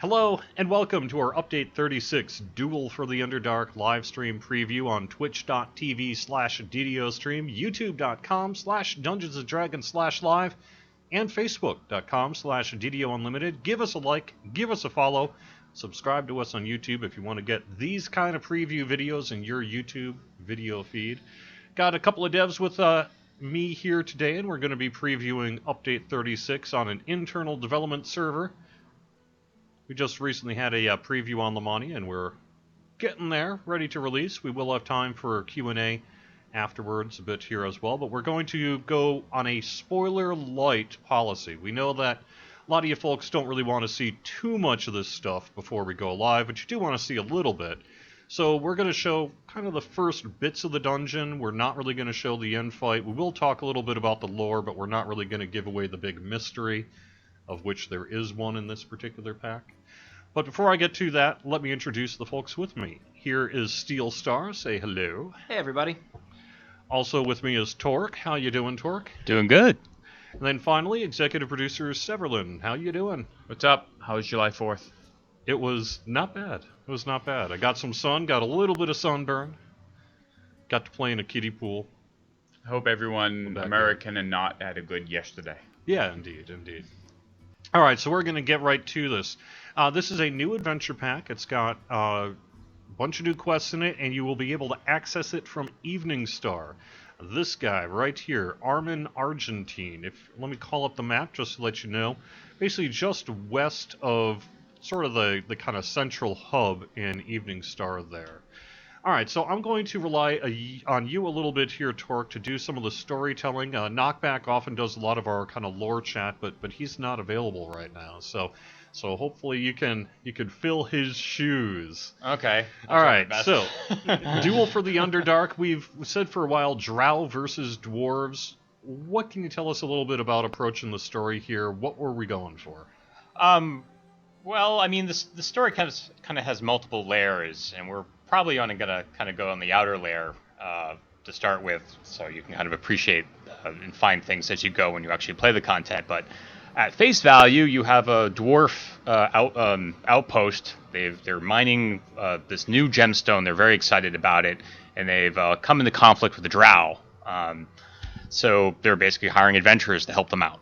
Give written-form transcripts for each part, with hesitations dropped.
Hello, and welcome to our Update 36 Duel for the Underdark livestream preview on twitch.tv/DDOstream, youtube.com/DungeonsandDragons/live, and facebook.com/DDOUnlimited. Give us a like, give us a follow, subscribe to us on YouTube if you want to get these kind of preview videos in your YouTube video feed. Got a couple of devs with me here today, and we're going to be previewing Update 36 on an internal development server. We just recently had a preview on Lamani, and we're getting there, ready to release. We will have time for Q&A afterwards a bit here as well, but we're going to go on a spoiler-light policy. We know that a lot of you folks don't really want to see too much of this stuff before we go live, but you do want to see a little bit. So we're going to show kind of the first bits of the dungeon. We're not really going to show the end fight. We will talk a little bit about the lore, but we're not really going to give away the big mystery, of which there is one in this particular pack. But before I get to that, let me introduce the folks with me. Here is Steel Star. Say hello. Hey, everybody. Also with me is Torque. How you doing, Torque? Doing good. And then finally, executive producer Severlin. How you doing? What's up? How was July 4th? It was not bad. It was not bad. I got some sun, got a little bit of sunburn. Got to play in a kiddie pool. I hope everyone American and not had a good yesterday. Yeah, indeed, indeed. All right, so we're going to get right to this. This is a new adventure pack. It's got a bunch of new quests in it, and you will be able to access it from Evening Star. This guy right here, Armin Argentine. Let me call up the map just to let you know. Basically just west of sort of the kind of central hub in Evening Star there. All right, so I'm going to rely on you a little bit here, Torque, to do some of the storytelling. Knockback often does a lot of our kind of lore chat, but he's not available right now. So hopefully you can fill his shoes. Okay. All right. So Duel for the Underdark. We've said for a while, drow versus dwarves. What can you tell us a little bit about approaching the story here? What were we going for? Well, I mean, the story kind of has multiple layers, and we're probably only going to kind of go on the outer layer to start with, so you can kind of appreciate and find things as you go when you actually play the content. But at face value, you have a dwarf outpost. They're mining this new gemstone. They're very excited about it, and they've come into conflict with the drow. So they're basically hiring adventurers to help them out.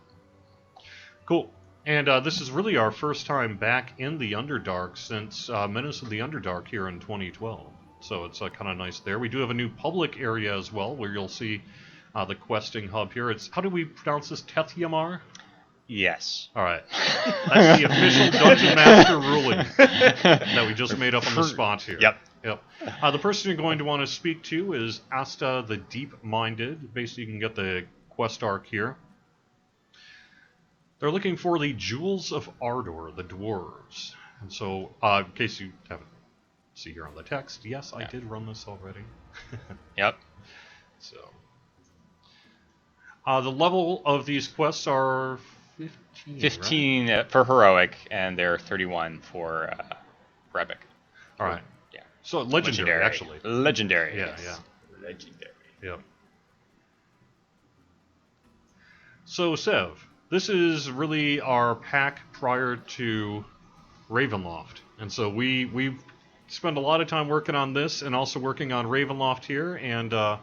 Cool. And this is really our first time back in the Underdark since Menace of the Underdark here in 2012. So it's kind of nice there. We do have a new public area as well, where you'll see the questing hub here. How do we pronounce this? Tethymar? Yes. All right. That's the official Dungeon Master ruling that we just made up on the spot here. Yep. The person you're going to want to speak to is Asta the Deep-Minded. Basically, you can get the quest arc here. They're looking for the Jewels of Ardor, the dwarves. And so, in case you haven't seen here on the text, yes, I did run this already. Yep. So, the level of these quests are 15. 15 right? for heroic, and they're 31 for epic. All right. Yeah. So legendary, actually. Legendary. Yeah, yes. yeah. Legendary. Yep. So, Sev, this is really our pack prior to Ravenloft. And so we spend a lot of time working on this and also working on Ravenloft here. And I'm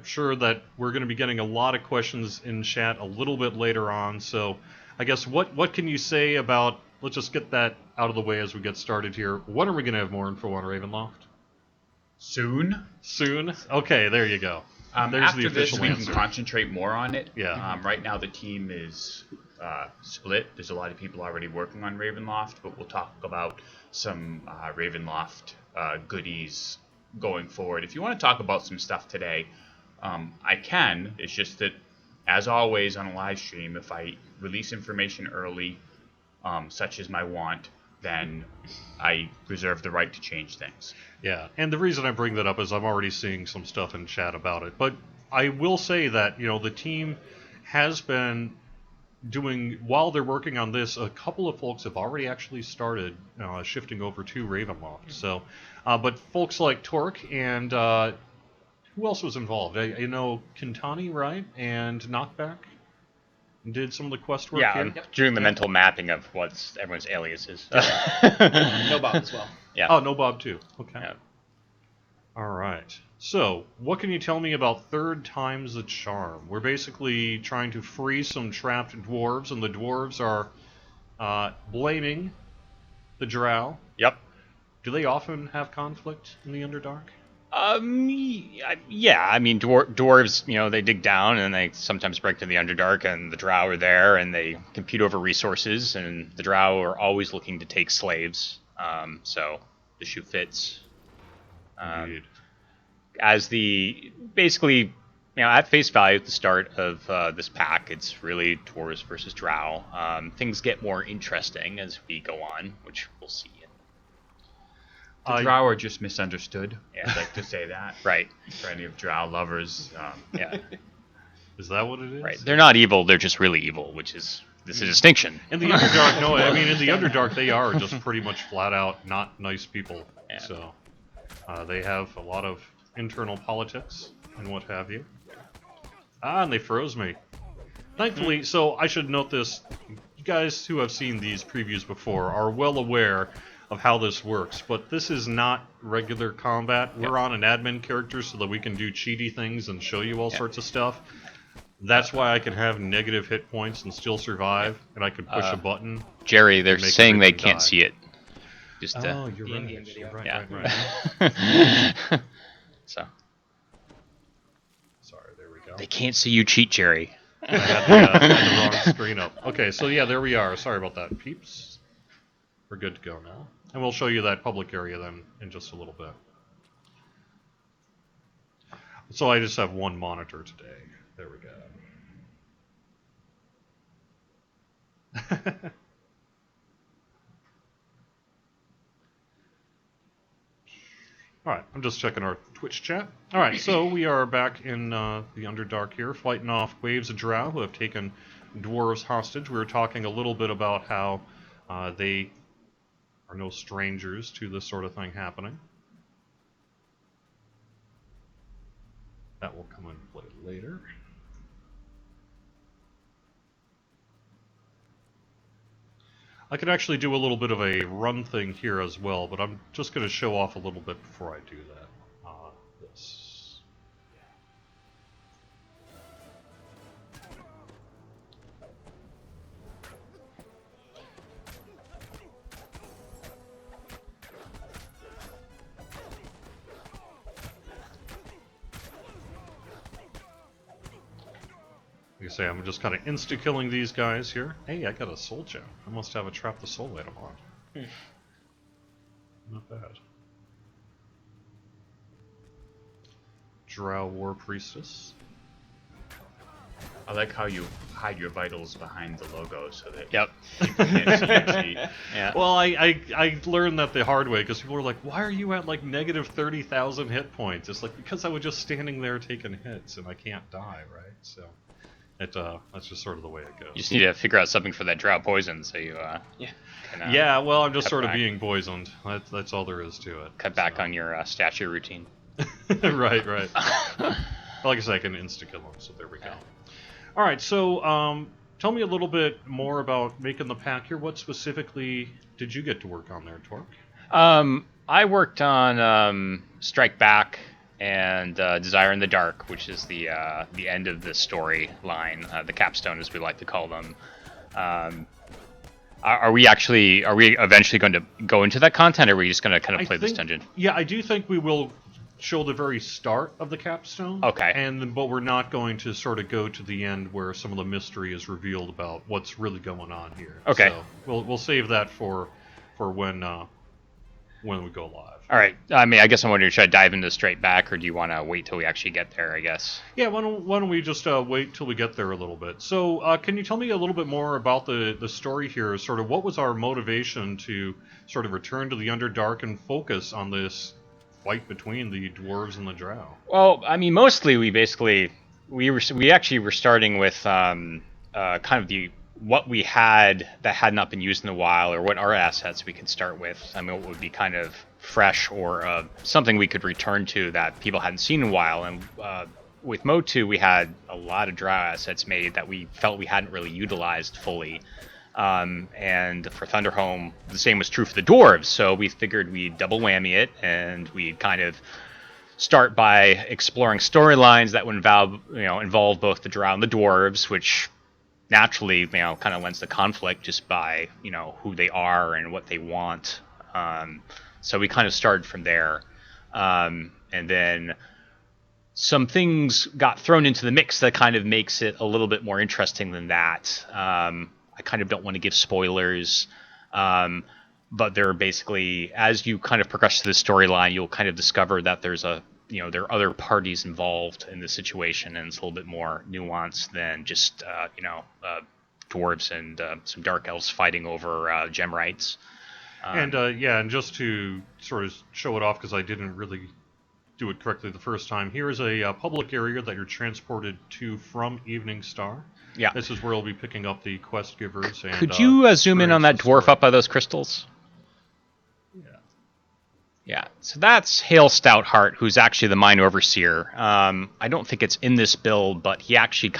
sure that we're going to be getting a lot of questions in chat a little bit later on. So I guess what can you say about, let's just get that out of the way as we get started here. When are we going to have more info on Ravenloft? Soon. Soon? Okay, there you go. There's After the official this, we answer. can contrate more on it. Yeah. Right now, the team is split. There's a lot of people already working on Ravenloft, but we'll talk about some Ravenloft goodies going forward. If you want to talk about some stuff today, I can. It's just that, as always on a live stream, if I release information early, such as my want, then I reserve the right to change things. Yeah, and the reason I bring that up is I'm already seeing some stuff in chat about it. But I will say that, the team has been doing, while they're working on this, a couple of folks have already actually started shifting over to Ravenloft. So, but folks like Torque and who else was involved? I know Kintani, right? And Knockback? did some of the quest work Yeah, here? I'm doing the mental mapping of what's everyone's aliases. No Bob as well. Yeah. Oh, no Bob too. Okay. Yeah. All right. So, what can you tell me about Third Time's a Charm? We're basically trying to free some trapped dwarves, and the dwarves are blaming the drow. Yep. Do they often have conflict in the Underdark? Yeah. I mean, dwarves, they dig down and they sometimes break to the Underdark, and the drow are there, and they compete over resources, and the drow are always looking to take slaves. So the shoe fits. Indeed. Basically, at face value at the start of this pack, it's really dwarves versus drow. Things get more interesting as we go on, which we'll see. The drow are just misunderstood. Yeah. I'd like to say that. Right. For any of drow lovers. Yeah. Is that what it is? Right. They're not evil. They're just really evil, which is a distinction. In the Underdark, no, I mean, in the Underdark, they are just pretty much flat out not nice people. Yeah. So, they have a lot of internal politics and what have you. And they froze me. Thankfully, so I should note this, you guys who have seen these previews before are well aware of how this works, but this is not regular combat. We're on an admin character so that we can do cheaty things and show you all sorts of stuff. That's why I can have negative hit points and still survive, and I can push a button. Jerry, they're make saying they everything can't die. see it. Just Oh, you're the right. in-game video. You're right, yeah. right. So Sorry, there we go. they can't see you cheat, Jerry. I had the wrong screen up. Okay, so yeah, there we are. Sorry about that, peeps. We're good to go now. And we'll show you that public area then in just a little bit. So I just have one monitor today. There we go. Alright, I'm just checking our Twitch chat. Alright, so we are back in the Underdark here, fighting off waves of drow who have taken dwarves hostage. We were talking a little bit about how they are no strangers to this sort of thing happening. That will come into play later. I could actually do a little bit of a run thing here as well, but I'm just going to show off a little bit before I do that. This. Like I say, I'm just kind of insta-killing these guys here. Hey, I got a soul gem. I must have a trap the soul item on. Not bad. Drow War Priestess. I like how you hide your vitals behind the logo so that Yep. people can't see your cheat. Yeah. Well, I learned that the hard way because people were like, "Why are you at like negative 30,000 hit points?" It's like because I was just standing there taking hits and I can't die, right? So that's just sort of the way it goes. You just need to figure out something for that drow poison, so you can, Yeah, well, I'm just cut sort of back. being poisoned. That's all there is to it. cut back on your statue routine. Right. Like I said, I can insta-kill them, so there we go. All right, so tell me a little bit more about making the pack here. What specifically did you get to work on there, Torque? I worked on Strike Back and Desire in the Dark, which is the end of the storyline, the capstone, as we like to call them. Are we eventually going to go into that content, or are we just going to kind of play this dungeon? Yeah, I do think we will show the very start of the capstone. Okay. But we're not going to sort of go to the end where some of the mystery is revealed about what's really going on here. Okay. So we'll save that for when we go live. All right. I mean, I guess I'm wondering, should I dive into Straight Back, or do you want to wait till we actually get there, I guess? Yeah, why don't we just wait till we get there a little bit. So can you tell me a little bit more about the story here? Sort of what was our motivation to sort of return to the Underdark and focus on this fight between the dwarves and the drow? Well, I mean, mostly we actually were starting with kind of what we had that had not been used in a while, or what our assets we could start with. I mean, what would be kind of fresh or something we could return to that people hadn't seen in a while. And with Mode 2, we had a lot of drow assets made that we felt we hadn't really utilized fully. And for Thunderhome, the same was true for the dwarves. So we figured we'd double whammy it, and we'd kind of start by exploring storylines that would involve both the drow and the dwarves, which naturally, kind of lends to conflict just by, who they are and what they want. So we kind of started from there. And then some things got thrown into the mix that kind of makes it a little bit more interesting than that. I kind of don't want to give spoilers, but they're basically, as you kind of progress through the storyline, you'll kind of discover that there are other parties involved in the situation, and it's a little bit more nuanced than just, dwarves and some dark elves fighting over gem rights. And just to sort of show it off, because I didn't really do it correctly the first time, here is a public area that you're transported to from Evening Star. Yeah. This is where we'll be picking up the quest givers. And, could you zoom in on that dwarf up by those crystals? Yeah. Yeah, so that's Hale Stoutheart, who's actually the Mine Overseer. I don't think it's in this build, but he actually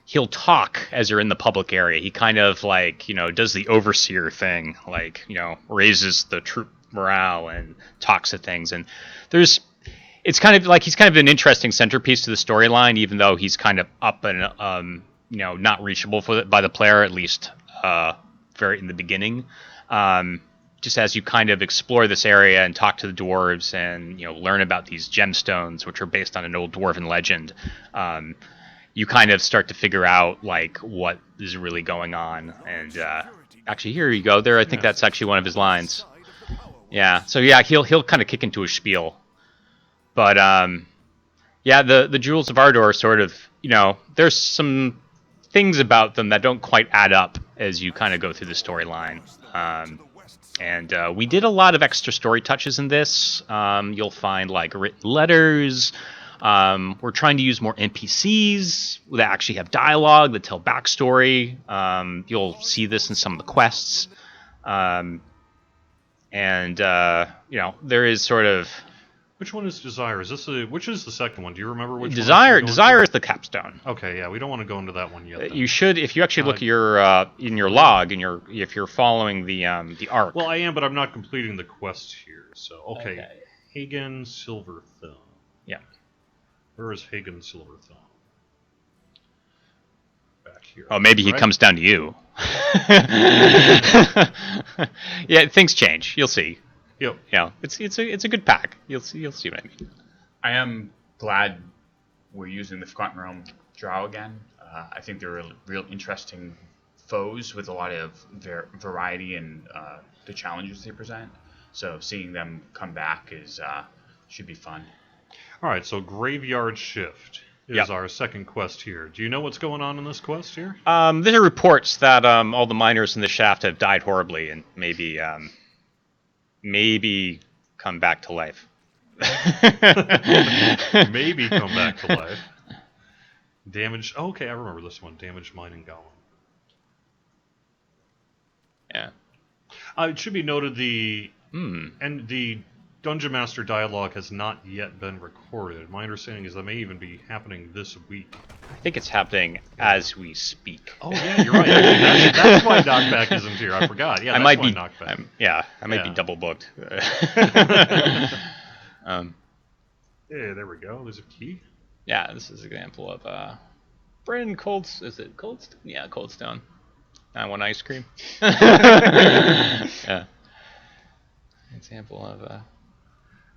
he'll talk as you're in the public area. He kind of does the Overseer thing, raises the troop morale and talks to things. And it's kind of like he's kind of an interesting centerpiece to the storyline, even though he's kind of up and not reachable by the player, at least very in the beginning. Just as you kind of explore this area and talk to the dwarves and learn about these gemstones, which are based on an old dwarven legend, you kind of start to figure out what is really going on. And actually, here you go. There, I think that's actually one of his lines. Yeah. So yeah, he'll kind of kick into a spiel. But the Jewels of Ardor are sort of, there's some things about them that don't quite add up as you kind of go through the storyline. And we did a lot of extra story touches in this. You'll find written letters. We're trying to use more NPCs that actually have dialogue, that tell backstory. You'll see this in some of the quests. There is sort of... Which one is Desire? Which is the second one? Do you remember which Desire? one? Desire is the Capstone. Okay, yeah, we don't want to go into that one yet. Then. You should, if you actually look at your in your log, if you're following the arc. Well, I am, but I'm not completing the quest here. So okay. Hagen Silverthumb. Yeah. Where is Hagen Silverthumb? Back here. Oh, maybe he comes down to you. Yeah, things change. You'll see. Yep. It's a good pack. You'll see what I mean. I am glad we're using the Forgotten Realm drow again. I think they're real interesting foes with a lot of variety and the challenges they present. So seeing them come back should be fun. All right, so Graveyard Shift is our second quest here. Do you know what's going on in this quest here? There are reports that all the miners in the shaft have died horribly and maybe come back to life. Maybe come back to life. Damaged. Oh, okay, I remember this one. Damaged mining golem. Yeah. It should be noted the Dungeon Master dialogue has not yet been recorded. My understanding is that may even be happening this week. I think it's happening as we speak. Oh yeah, you're right. That's why Knockback isn't here. I forgot. Yeah, I might be Knockback. I might be double booked. Yeah, there we go. There's a key. Yeah, this is an example of Bryn Cold. Is it Coldstone? Yeah, Coldstone. I want ice cream. Yeah. Example of.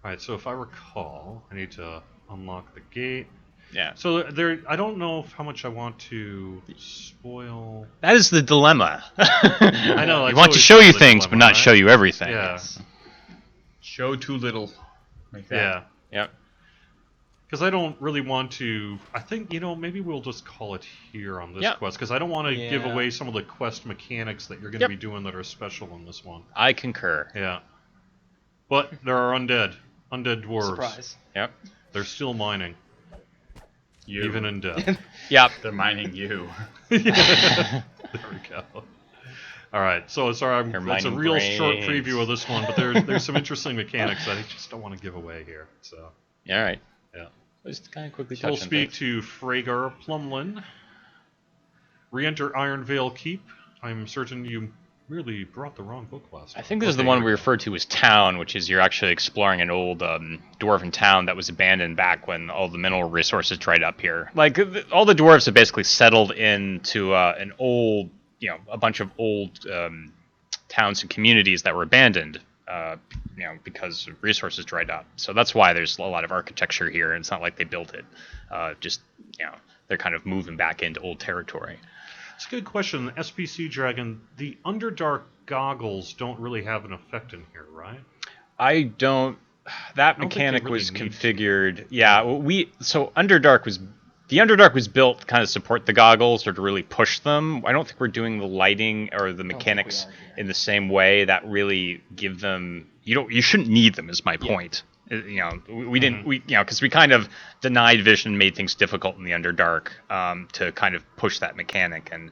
All right, so if I recall, I need to unlock the gate. Yeah. So I don't know how much I want to spoil. That is the dilemma. I know. We want to show you things, but not show you everything. Yeah. Yes. Show too little. Like that. Yeah. Yep. Because I don't really want to. I think maybe we'll just call it here on this quest because I don't want to give away some of the quest mechanics that you're going to be doing that are special in this one. I concur. Yeah. But there are undead dwarves. Surprise. Yep. They're still mining. You. Even in death. Yep. They're mining you. There we go. All right, so sorry, that's a real short preview of this one, but there's some interesting mechanics that I just don't want to give away here. So. All right. Yeah. Just kind of quickly So we'll touch on speak things. to Fragar Plumlin. Re-enter Ironvale Keep. I'm certain you merely brought the wrong book last time. I think this is the Okay, one here we go. referred to as Town, which is you're actually exploring an old dwarven town that was abandoned back when all the mineral resources dried up here. Like, all the dwarves have basically settled into an old, a bunch of old towns and communities that were abandoned, because resources dried up. So that's why there's a lot of architecture here, and it's not like they built it. They're kind of moving back into old territory. It's a good question. SPC Dragon, the Underdark goggles don't really have an effect in here, right? I don't. That don't think they mechanic really was need to. configured. Yeah, so Underdark was. The Underdark was built to kind of support the goggles or to really push them. I don't think we're doing the lighting or the mechanics in the same way that really give them. You shouldn't need them. Is my point. We didn't. Because we kind of denied vision, made things difficult in the Underdark to kind of push that mechanic, and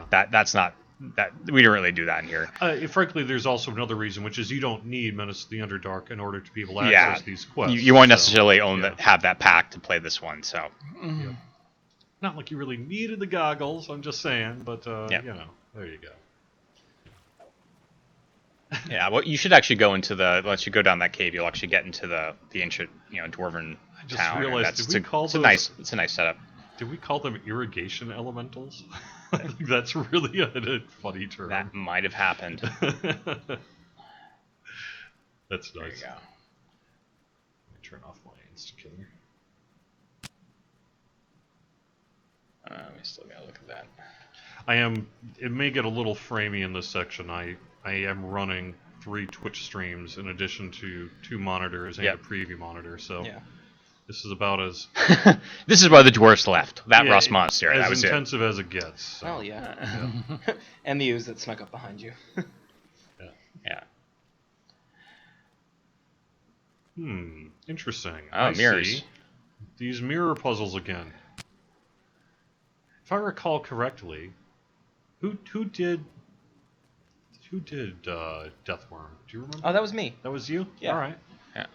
that's not. That we didn't really do that in here. Frankly, there's also another reason, which is you don't need Menace of the Underdark in order to be able to access these quests. You won't necessarily have that pack to play this one, so. Yeah. Not like you really needed the goggles, I'm just saying, but, there you go. Yeah, well, you should actually go into once you go down that cave, you'll actually get into the ancient, dwarven I just town. realized, It's a nice setup. Did we call them irrigation elementals? I think that's really a funny term. That might have happened. That's nice. There you go. Let me turn off my insta-killer. We still gotta look at that. It may get a little framey in this section. I am running 3 Twitch streams in addition to 2 monitors and a preview monitor, so this is about as... This is why the dwarfs left. That Ross Monastery, that was as intensive as it gets. So. Oh, yeah. And the ooze that snuck up behind you. Yeah. Interesting. Oh, mirrors. See these mirror puzzles again. If I recall correctly, who did Deathworm? Do you remember? Oh, that was me. That was you? Yeah. All right. Yeah.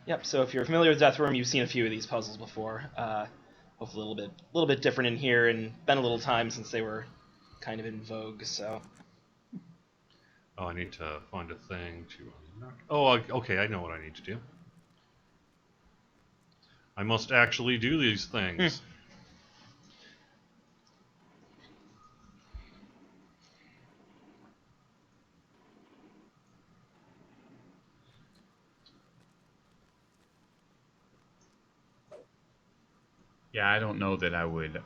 Yep. So if you're familiar with Deathworm, you've seen a few of these puzzles before. Hopefully a little bit different in here, and been a little time since they were kind of in vogue. So. Oh, I need to find a thing to unlock. Oh, okay. I know what I need to do. I must actually do these things. Yeah, I don't know that I would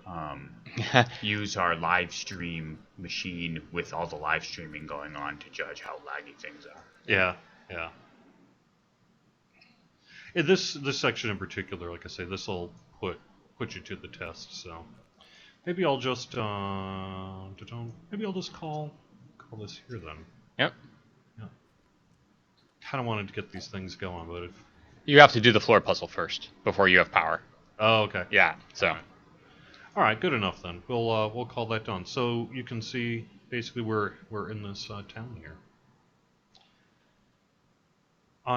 use our live stream machine with all the live streaming going on to judge how laggy things are. Yeah. This section in particular, like I say, this will put you to the test. So maybe I'll just call this here then. Yep. Yeah. Kind of wanted to get these things going, but if You have to do the floor puzzle first before you have power. Oh, okay. Yeah. So. All right, good enough then. We'll call that done. So you can see basically we're in this town here.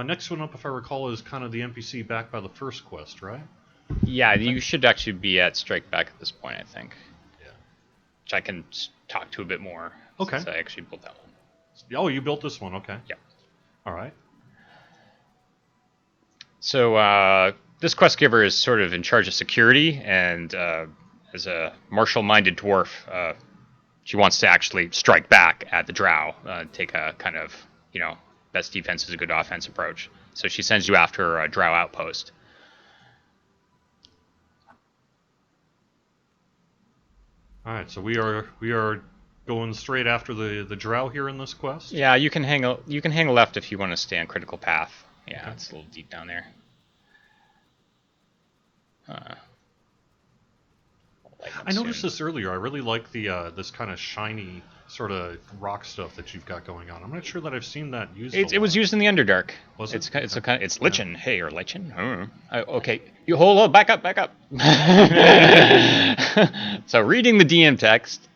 Next one up, if I recall, is kind of the NPC back by the first quest, right? Yeah, you should actually be at Strike Back at this point, I think. Yeah. Which I can talk to a bit more. Okay. Since I actually built that one. Oh, you built this one, okay. Yeah. All right. So this quest giver is sort of in charge of security, and as a martial-minded dwarf, she wants to actually strike back at the drow, take a kind of, best defense is a good offense approach. So she sends you after a drow outpost. All right, so we are going straight after the drow here in this quest. Yeah, you can hang a left if you want to stay on critical path. Yeah, okay. It's a little deep down there. I noticed this earlier. I really like the this kind of shiny sort of rock stuff that you've got going on. I'm not sure that I've seen that used. It was used in the Underdark. Was it? It's lichen. Yeah. Hey, or lichen. Okay, you hold on. Back up. So reading the DM text.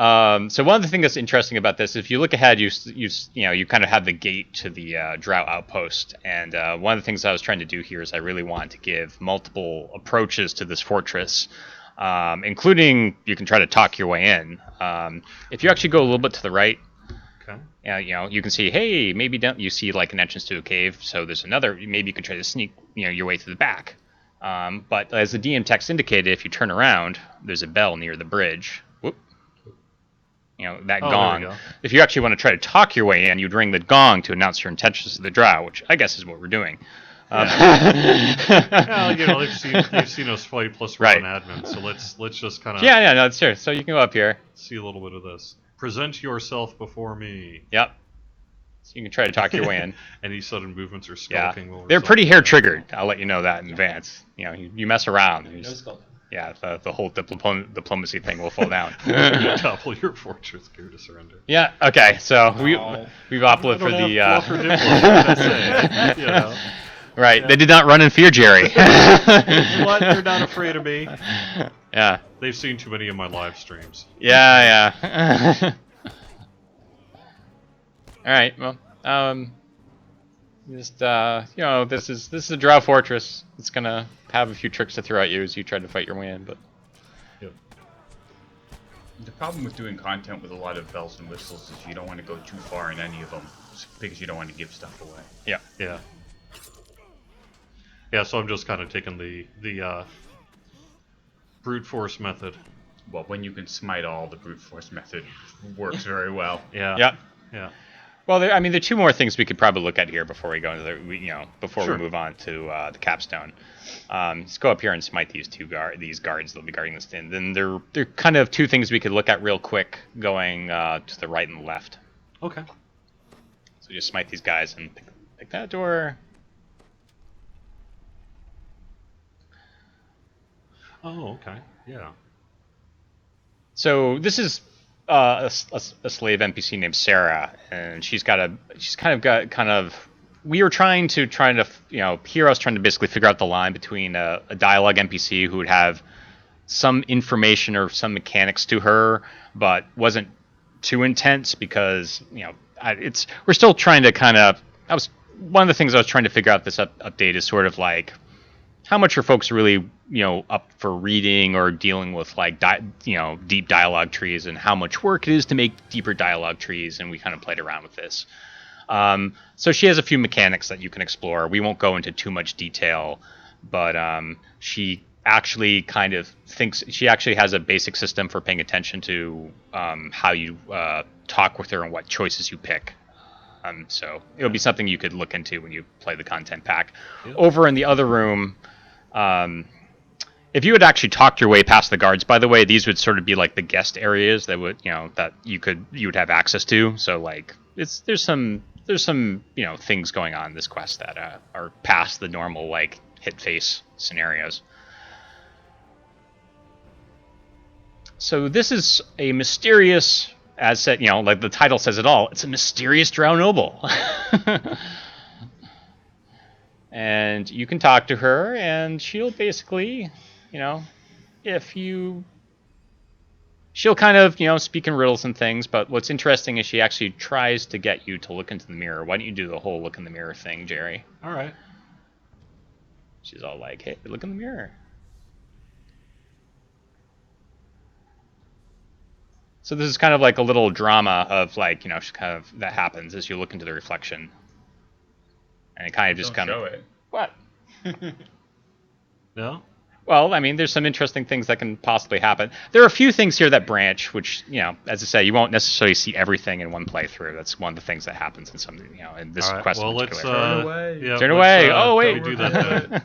So one of the things that's interesting about this, if you look ahead, you kind of have the gate to the drow outpost, and one of the things I was trying to do here is I really want to give multiple approaches to this fortress, including you can try to talk your way in. If you actually go a little bit to the right, Okay. you can see, hey, maybe down, you see like an entrance to a cave. So there's another. Maybe you can try to sneak, your way to the back. But as the DM text indicated, if you turn around, there's a bell near the bridge. Whoop. That Oh, gong. there we go. If you actually want to try to talk your way in, you'd ring the gong to announce your intentions to the drow, which I guess is what we're doing. Well, they've seen us fight plus Right. run admin, so let's just kind of Yeah, no, it's true. So you can go up here. see a little bit of this. Present yourself before me. Yep. So you can try to talk your way in. Any sudden movements or Yeah. skulking will They're result pretty in hair death. triggered. I'll let you know that in advance. You mess around. No skull. Yeah, the whole diplomacy thing will fall down. You topple your fortress gear to surrender. Yeah. Okay. So Oh. we've opted I for don't the. have bluff or diplomacy, that's it, Right. They did not run in fear, Jerry. What? They're not afraid of me. Yeah. They've seen too many of my live streams. Yeah. All right. Well. This is a drow fortress. It's gonna have a few tricks to throw at you as you try to fight your way in, but. Yep. The problem with doing content with a lot of bells and whistles is you don't want to go too far in any of them because you don't want to give stuff away. Yeah. Yeah, so I'm just kind of taking the brute force method. Well, when you can smite all, the brute force method works very well. Yeah. Well, there are two more things we could probably look at here before we go into before Sure. we move on to the capstone. Let's go up here and smite these these guards that'll be guarding this in. Then they're kind of two things we could look at real quick, going to the right and the left. Okay. So just smite these guys and pick that door. Oh, okay. Yeah. So this is a slave NPC named Sarah, and we were trying to Heroes trying to basically figure out the line between a dialogue NPC who would have some information or some mechanics to her, but wasn't too intense because we're still trying to one of the things I was trying to figure out this update is sort of like how much are folks really up for reading or dealing with like deep dialogue trees, and how much work it is to make deeper dialogue trees, and we kind of played around with this. So she has a few mechanics that you can explore. We won't go into too much detail, but she actually she actually has a basic system for paying attention to how you talk with her and what choices you pick. So it'll be something you could look into when you play the content pack. Yeah. Over in the other room, if you had actually talked your way past the guards, by the way, these would sort of be like the guest areas that would that you would have access to. So like there's some things going on in this quest that are past the normal like hit face scenarios. So this is a mysterious, as said, like the title says it all. It's a mysterious drow noble. And you can talk to her, and she'll basically, she'll kind of, speak in riddles and things, but what's interesting is she actually tries to get you to look into the mirror. Why don't you do the whole look in the mirror thing, Jerry? All right. She's all like, hey, look in the mirror. So this is kind of like a little drama of like, that happens as you look into the reflection. And it kind of just Don't kind of... show it. What? No? Well, there's some interesting things that can possibly happen. There are a few things here that branch, which, as I say, you won't necessarily see everything in one playthrough. That's one of the things that happens in some, in this All right. quest Well, in let's particular. Turn away. Yeah, Turn let's, away. Oh, wait. We do that then.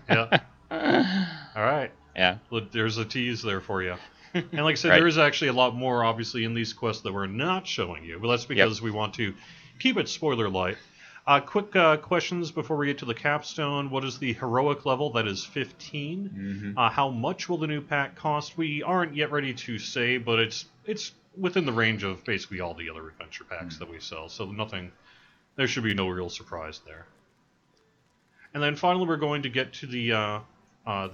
Yeah. All right. Yeah. Look, there's a tease there for you. And like I said, Right. there is actually a lot more, obviously, in these quests that we're not showing you. But that's because we want to keep it spoiler light. Quick questions before we get to the capstone. What is the heroic level? That is 15. Mm-hmm. How much will the new pack cost? We aren't yet ready to say, but it's within the range of basically all the other adventure packs that we sell. So there should be no real surprise there. And then finally, we're going to get to the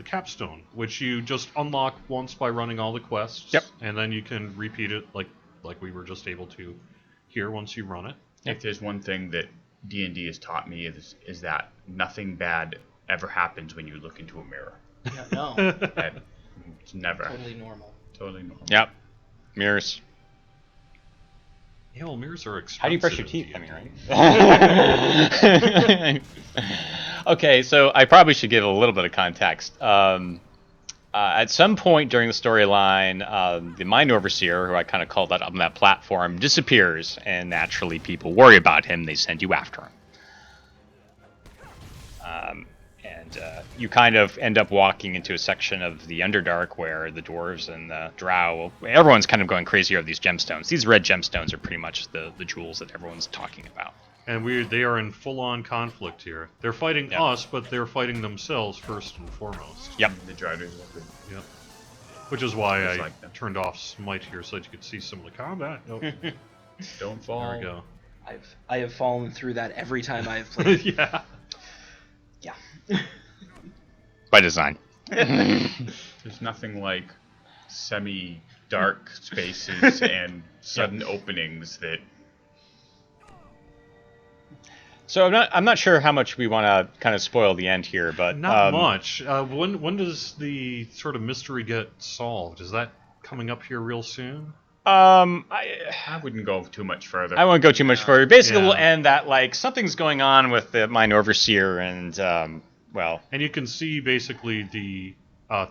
capstone, which you just unlock once by running all the quests. Yep. And then you can repeat it like like we were just able to hear once you run it. If there's one thing that D&D has taught me is that nothing bad ever happens when you look into a mirror. Yeah, no. And it's never. Totally normal. Totally normal. Yep. Mirrors. Yeah, well, mirrors are expensive. How do you brush your in teeth? D&D. I mean, right? Okay, so I probably should give a little bit of context. At some point during the storyline, the Mind Overseer, who I kind of called out on that platform, disappears, and naturally people worry about him. They send you after him. And you kind of end up walking into a section of the Underdark where the dwarves and the drow, everyone's kind of going crazy over these gemstones. These red gemstones are pretty much the jewels that everyone's talking about. And they are in full-on conflict here. They're fighting us, but they're fighting themselves first and foremost. Yep. The Driders are good. Yep. Which is why I like them. turned off Smite here so that you could see some of the combat. Nope. Don't fall. There we go. I have fallen through that every time I have played. Yeah. Yeah. By design. There's nothing like semi-dark spaces and sudden openings that. So I'm not sure how much we want to kind of spoil the end here, but Not much. When does the sort of mystery get solved? Is that coming up here real soon? I wouldn't go too much further. I won't go too much further. Basically, Yeah. we'll end that like something's going on with the Mind Overseer, and well, And you can see basically the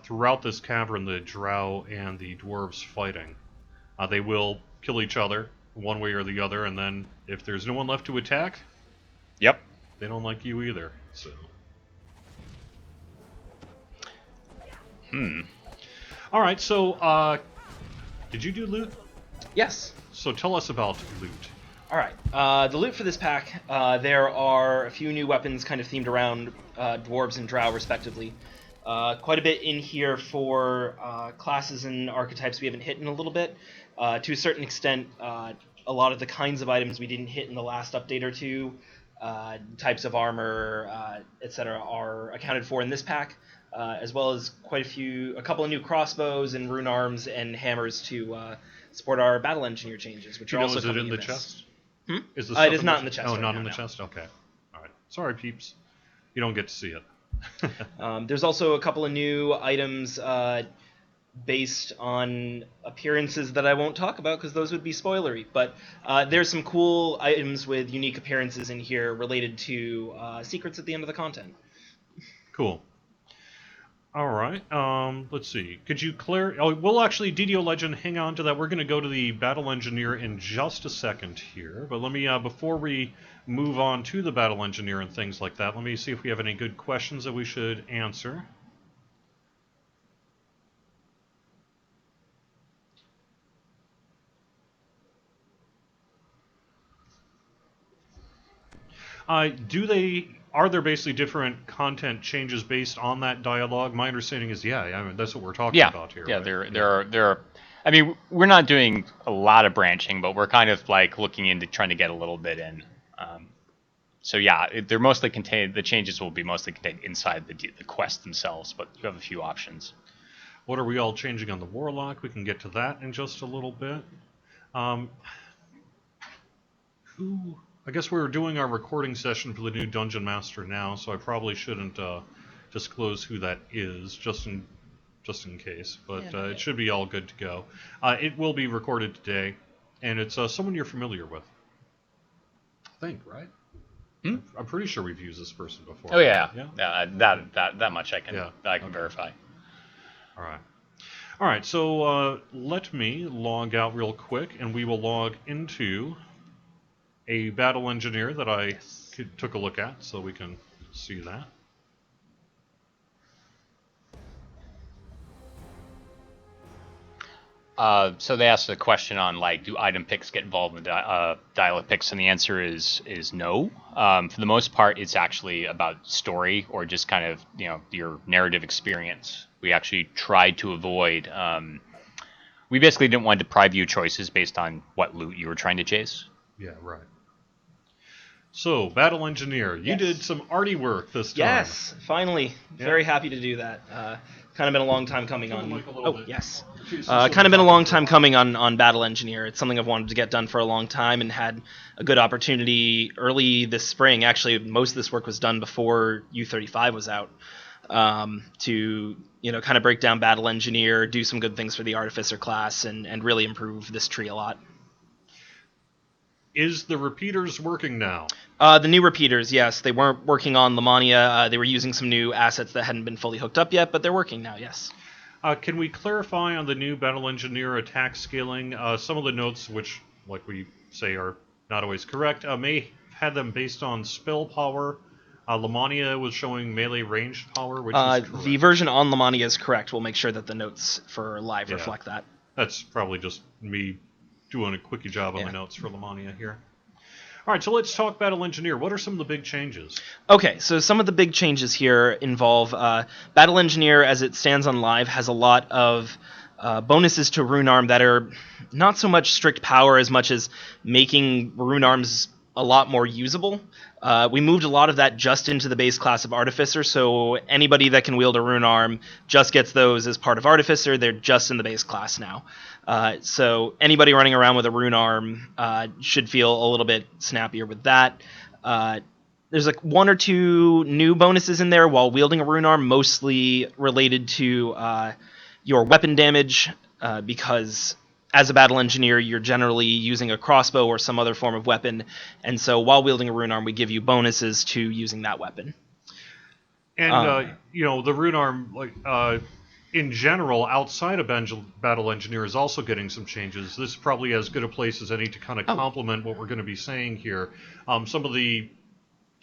throughout this cavern the drow and the dwarves fighting. They will kill each other one way or the other, and then if there's no one left to attack, yep. they don't like you either. So. All right. So, did you do loot? Yes. So tell us about loot. All right. The loot for this pack, there are a few new weapons kind of themed around dwarves and drow, respectively. Quite a bit in here for classes and archetypes we haven't hit in a little bit. To a certain extent, a lot of the kinds of items we didn't hit in the last update or two, types of armor, etc., are accounted for in this pack, as well as a couple of new crossbows and rune arms and hammers to support our battle engineer changes, which Do are you know, also is it coming in the this. chest? Hmm? Is the It stuff is not in the chest Oh, right not now, in the no. chest. Okay. All right. Sorry, peeps. You don't get to see it. There's also a couple of new items based on appearances that I won't talk about because those would be spoilery. But there's some cool items with unique appearances in here related to secrets at the end of the content. Cool. All right. Let's see. Could you clear? Oh, we'll actually DDO Legend. Hang on to that. We're going to go to the Battle Engineer in just a second here. But let me before we move on to the Battle Engineer and things like that, let me see if we have any good questions that we should answer. Are there basically different content changes based on that dialogue? My understanding is, yeah, I mean, that's what we're talking about here. Yeah, right? there are. I mean, we're not doing a lot of branching, but we're kind of like looking into trying to get a little bit in. So yeah, they're mostly contained. The changes will be mostly contained inside the quest themselves, but you have a few options. What are we all changing on the Warlock? We can get to that in just a little bit. I guess we're doing our recording session for the new Dungeon Master now, so I probably shouldn't disclose who that is, just in case. But it should be all good to go. It will be recorded today, and it's someone you're familiar with. I think, right? I'm pretty sure we've used this person before. Oh yeah, Yeah. That much I can verify. All right. So let me log out real quick, and we will log into a battle engineer that I took a look at, so we can see that. So they asked a question on like, do item picks get involved in dialog picks, and the answer is no. For the most part, it's actually about story or just kind of your narrative experience. We actually tried to avoid. We basically didn't want to deprive you choices based on what loot you were trying to chase. Yeah, right. So, Battle Engineer, you did some arty work this time. Yes, finally. Very happy to do that. kind of been a long time coming Turn on. the mic a little Oh bit. yes, Jeez, kind of been a long time coming on Battle Engineer. It's something I've wanted to get done for a long time, and had a good opportunity early this spring. Actually, most of this work was done before U35 was out. To kind of break down Battle Engineer, do some good things for the Artificer class, and really improve this tree a lot. Is the repeaters working now? The new repeaters, yes. They weren't working on Lamania. They were using some new assets that hadn't been fully hooked up yet, but they're working now, yes. Can we clarify on the new Battle Engineer attack scaling? Some of the notes, which, like we say, are not always correct, may have had them based on spell power. Lamania was showing melee ranged power, which is correct. The version on Lamania is correct. We'll make sure that the notes for live reflect that. That's probably just me doing a quickie job on the notes for Lamania here. All right, so let's talk Battle Engineer. What are some of the big changes? Okay, so some of the big changes here involve Battle Engineer, as it stands on live, has a lot of bonuses to Rune Arm that are not so much strict power as much as making Rune Arms a lot more usable. We moved a lot of that just into the base class of Artificer, so anybody that can wield a Rune Arm just gets those as part of Artificer. They're just in the base class now. So anybody running around with a Rune Arm should feel a little bit snappier with that. There's like one or two new bonuses in there while wielding a Rune Arm, mostly related to your weapon damage, because as a Battle Engineer, you're generally using a crossbow or some other form of weapon, and so while wielding a Rune Arm, we give you bonuses to using that weapon. And, the Rune Arm, in general, outside of Battle Engineer, is also getting some changes. This is probably as good a place as any to kind of complement what we're going to be saying here. Some of the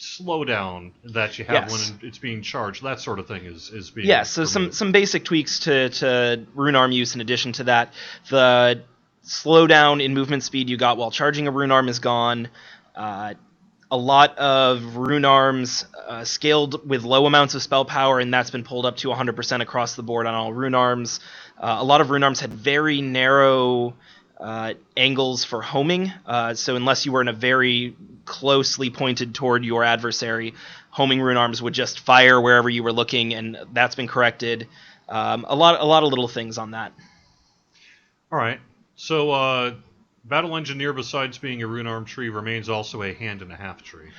slowdown that you have when it's being charged, that sort of thing is being so removed. some basic tweaks to Rune Arm use in addition to that. The slowdown in movement speed you got while charging a Rune Arm is gone. A lot of Rune Arms scaled with low amounts of spell power, and that's been pulled up to 100% across the board on all Rune Arms. A lot of Rune Arms had very narrow angles for homing, so unless you were in a very closely pointed toward your adversary, homing Rune Arms would just fire wherever you were looking, and that's been corrected. A lot of little things on that. All right. So, Battle Engineer, besides being a Rune Arm tree, remains also a hand and a half tree.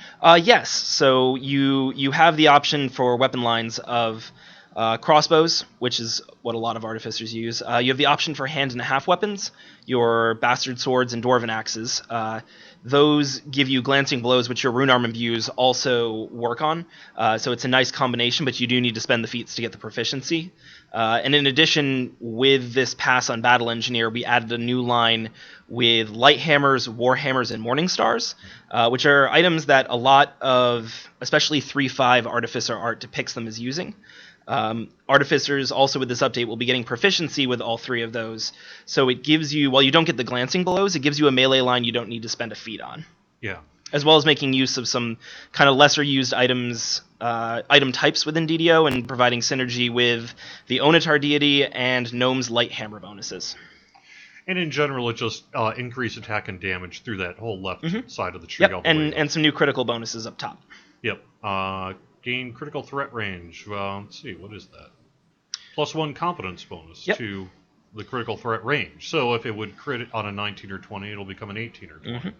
Yes. So you have the option for weapon lines of crossbows, which is what a lot of artificers use. You have the option for hand and a half weapons, your bastard swords and dwarven axes. Those give you glancing blows, which your Rune Arm imbues also work on. So it's a nice combination, but you do need to spend the feats to get the proficiency. And in addition, with this pass on Battle Engineer, we added a new line with light hammers, war hammers, and morning stars, which are items that a lot of, especially 3.5 Artificer art depicts them as using. Artificers also with this update will be getting proficiency with all three of those. So it gives you, while you don't get the glancing blows, it gives you a melee line you don't need to spend a feat on. Yeah. As well as making use of some kind of lesser used items, item types within DDO, and providing synergy with the Onatar deity and Gnome's light hammer bonuses. And in general, it just increase attack and damage through that whole left side of the tree. Yep, and some new critical bonuses up top. Yep. Gain critical threat range. Well, let's see, what is that? +1 competence bonus to the critical threat range. So if it would crit on a 19 or 20, it'll become an 18 or 20. Yep.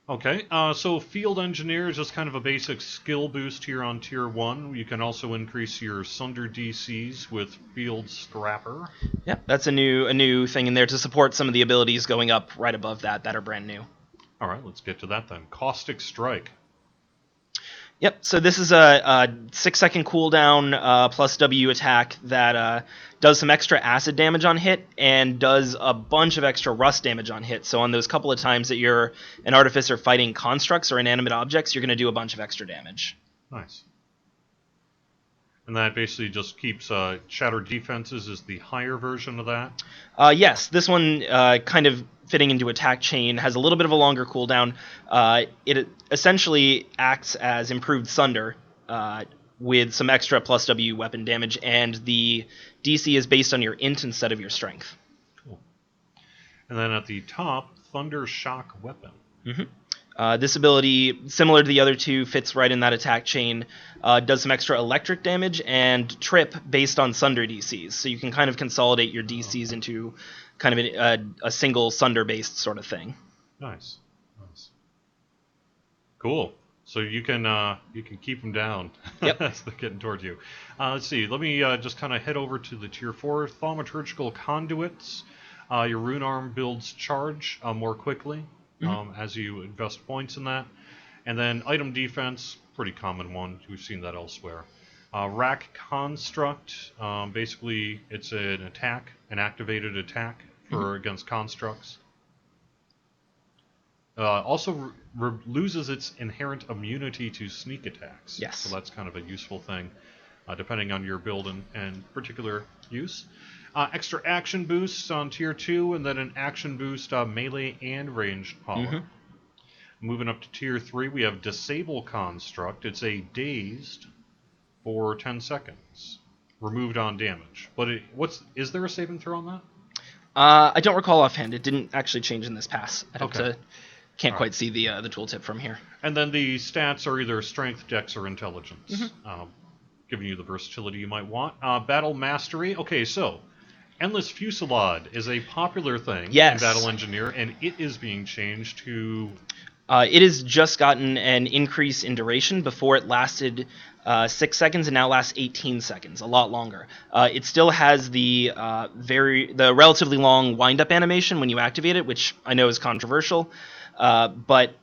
Okay, so Field Engineer is just kind of a basic skill boost here on Tier 1. You can also increase your Sunder DCs with Field Scrapper. Yep, that's a new thing in there to support some of the abilities going up right above that are brand new. All right, let's get to that then. Caustic Strike. Yep, so this is a 6-second cooldown plus W attack that does some extra acid damage on hit and does a bunch of extra rust damage on hit. So on those couple of times that you're an artificer fighting constructs or inanimate objects, you're going to do a bunch of extra damage. Nice. And that basically just keeps Shattered Defenses is the higher version of that? Yes, this one kind of fitting into attack chain has a little bit of a longer cooldown. It essentially acts as improved Sunder with some extra plus W weapon damage, and the DC is based on your int instead of your strength. Cool. And then at the top, Thunder Shock Weapon. This ability, similar to the other two, fits right in that attack chain, does some extra electric damage and trip based on Sunder DCs. So you can kind of consolidate your DCs into kind of a single Sunder-based sort of thing. Nice. Cool. So you can keep them down Yep. as they're getting towards you. Let's see. Let me just kind of head over to the tier 4 thaumaturgical conduits. Your rune arm builds charge more quickly as you invest points in that. And then item defense, pretty common one. We've seen that elsewhere. Rack construct. Basically, it's an activated attack for against constructs. Also loses its inherent immunity to sneak attacks. Yes. So that's kind of a useful thing, depending on your build and particular use. Extra action boosts on tier 2, and then an action boost melee and ranged power. Moving up to tier 3, we have Disable Construct. It's a dazed for 10 seconds. Removed on damage. But is there a saving throw on that? I don't recall offhand. It didn't actually change in this pass. Can't All quite see the tooltip from here. And then the stats are either strength, dex, or intelligence, giving you the versatility you might want. Battle mastery. Okay, so Endless Fusillade is a popular thing in Battle Engineer, and it is being changed to... it has just gotten an increase in duration. Before it lasted 6 seconds, and now lasts 18 seconds, a lot longer. It still has the relatively long wind-up animation when you activate it, which I know is controversial, but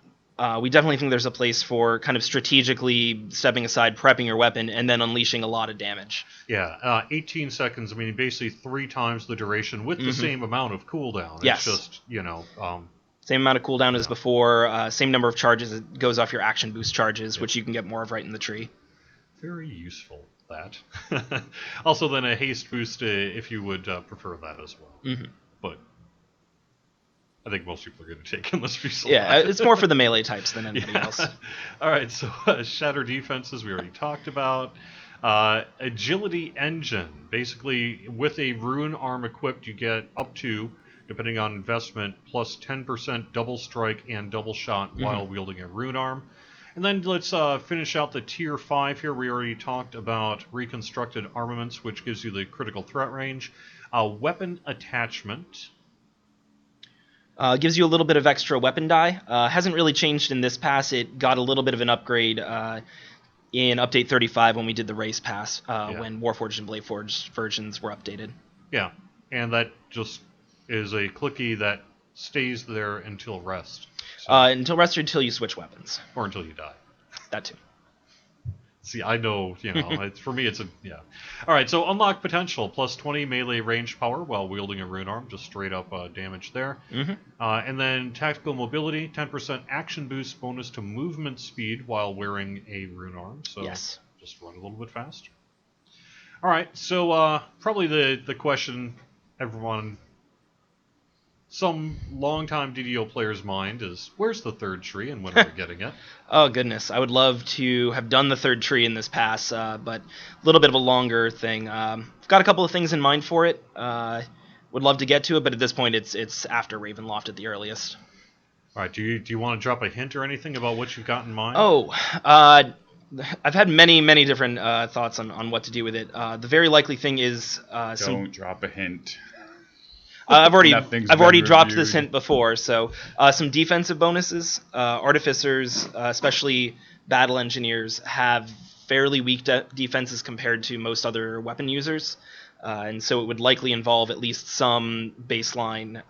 we definitely think there's a place for kind of strategically stepping aside, prepping your weapon, and then unleashing a lot of damage. Yeah, 18 seconds, I mean, basically 3 times the duration with the same amount of cooldown. Yes. It's just, Same amount of cooldown as before, same number of charges. It goes off your action boost charges, which you can get more of right in the tree. Very useful, that. Also, then a haste boost if you would prefer that as well. But I think most people are going to take Endless Fusillade. Yeah, it's more for the melee types than anybody else. All right, so Shatter Defenses we already talked about. Agility Engine. Basically, with a rune arm equipped, you get up to, depending on investment, plus 10% double strike and double shot while wielding a rune arm. And then let's finish out the tier 5 here. We already talked about reconstructed armaments, which gives you the critical threat range. Weapon attachment. Gives you a little bit of extra weapon die. Hasn't really changed in this pass. It got a little bit of an upgrade in Update 35 when we did the race pass, when Warforged and Bladeforged versions were updated. Yeah, and that just is a clicky that stays there until rest. So, until rest or until you switch weapons. or until you die. That too. See, I know, for me it's yeah. All right, so unlock potential, plus 20 melee range power while wielding a rune arm, just straight up damage there. And then tactical mobility, 10% action boost bonus to movement speed while wearing a rune arm, so just run a little bit faster. All right, so probably the question everyone, some longtime DDO player's mind is, where's the third tree and when are we getting it? Oh, goodness. I would love to have done the third tree in this pass, but a little bit of a longer thing. I've got a couple of things in mind for it. Would love to get to it, but at this point it's after Ravenloft at the earliest. All right, do you want to drop a hint or anything about what you've got in mind? Oh, I've had many different thoughts on what to do with it. The very likely thing is... Don't drop a hint. I've already dropped this hint before, so some defensive bonuses. Artificers, especially battle engineers, have fairly weak defenses compared to most other weapon users, and so it would likely involve at least some baseline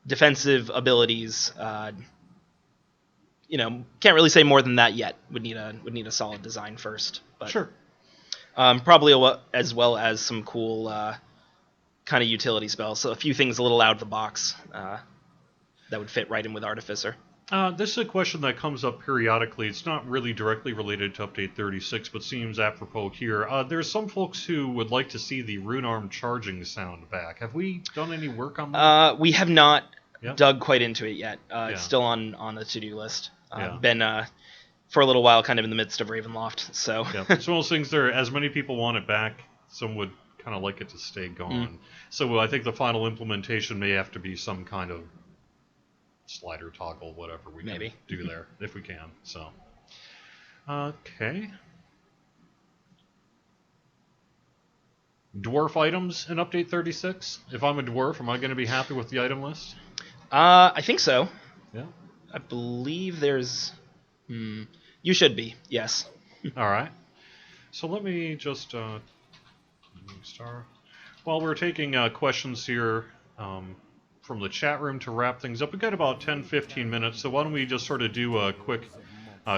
defensive abilities. Can't really say more than that yet. Would need a solid design first, but Sure. Probably as well as some cool kind of utility spells. So a few things a little out of the box that would fit right in with Artificer. This is a question that comes up periodically. It's not really directly related to Update 36, but seems apropos here. There's some folks who would like to see the rune arm charging sound back. Have we done any work on that? We have not dug quite into it yet. It's still on the to-do list. Been for a little while kind of in the midst of Ravenloft. So It's one of those things there, as many people want it back, some would kind of like it to stay gone. So I think the final implementation may have to be some kind of slider toggle, whatever we can Maybe. do there, if we can. So, okay. Dwarf items in Update 36? If I'm a dwarf, am I going to be happy with the item list? I think so. Yeah. I believe there's... You should be, yes. All right. So let me just start. While we're taking questions here from the chat room to wrap things up, we've got about 10-15 minutes, so why don't we just sort of do a quick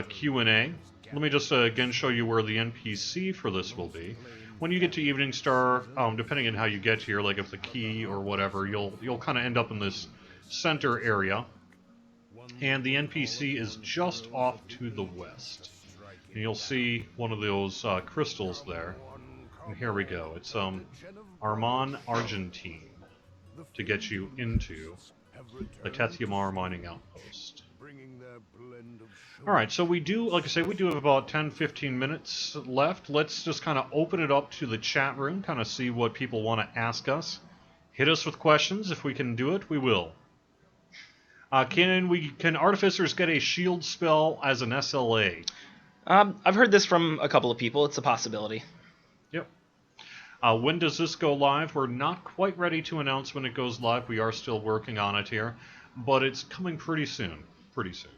Q&A. Let me just again show you where the NPC for this will be. When you get to Evening Star, depending on how you get here, like if the key or whatever, you'll kind of end up in this center area, and the NPC is just off to the west. And you'll see one of those crystals there. And here we go. It's Armand Argentine to get you into the Tethiamar mining outpost. Alright, so we do, like I say, we do have about 10-15 minutes left. Let's just kind of open it up to the chat room, kind of see what people want to ask us. Hit us with questions. If we can do it, we will. Can artificers get a shield spell as an SLA? I've heard this from a couple of people. It's a possibility. Yep. When does this go live? We're not quite ready to announce when it goes live. We are still working on it here, but it's coming pretty soon. Pretty soon.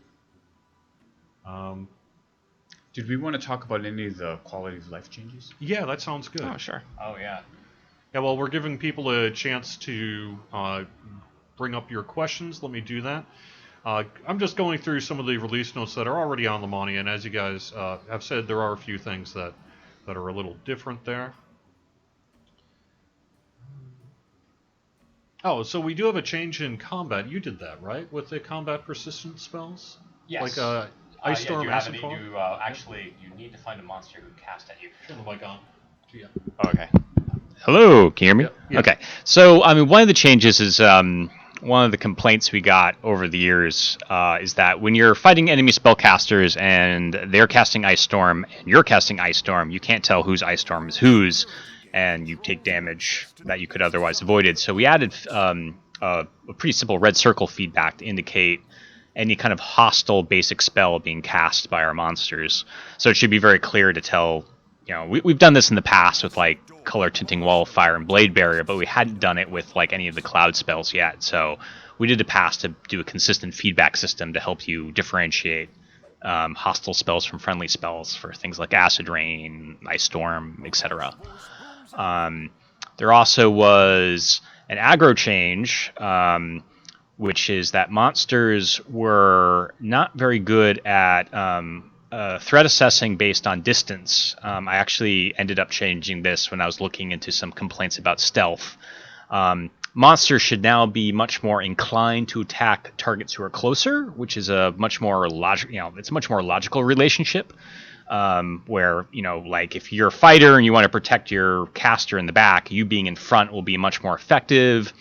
Did we want to talk about any of the quality of life changes? Yeah, that sounds good. Oh, sure. Oh, yeah. Yeah, well, we're giving people a chance to bring up your questions. Let me do that. I'm just going through some of the release notes that are already on the money, and as you guys have said, there are a few things that are a little different there. Oh, so we do have a change in combat. You did that, right? With the combat persistent spells? Yes. Like Ice Storm, you have Acid it. Fall? You need to find a monster who cast at you. Turn the mic on. Yeah. Okay. Hello, can you hear me? Yeah. Okay. So, I mean, one of the changes is one of the complaints we got over the years is that when you're fighting enemy spellcasters and they're casting Ice Storm and you're casting Ice Storm, you can't tell whose Ice Storm is whose, and you take damage that you could otherwise avoided. So we added a pretty simple red circle feedback to indicate any kind of hostile basic spell being cast by our monsters. So it should be very clear to tell. You know, we've done this in the past with like color tinting, wall of fire, and blade barrier, but we hadn't done it with like any of the cloud spells yet. So we did a pass to do a consistent feedback system to help you differentiate hostile spells from friendly spells for things like acid rain, ice storm, etc. There also was an aggro change, which is that monsters were not very good at threat assessing based on distance. I actually ended up changing this when I was looking into some complaints about stealth. Monsters should now be much more inclined to attack targets who are closer, which is a much more it's a much more logical relationship. Where, you know, like if you're a fighter and you want to protect your caster in the back, you being in front will be much more effective.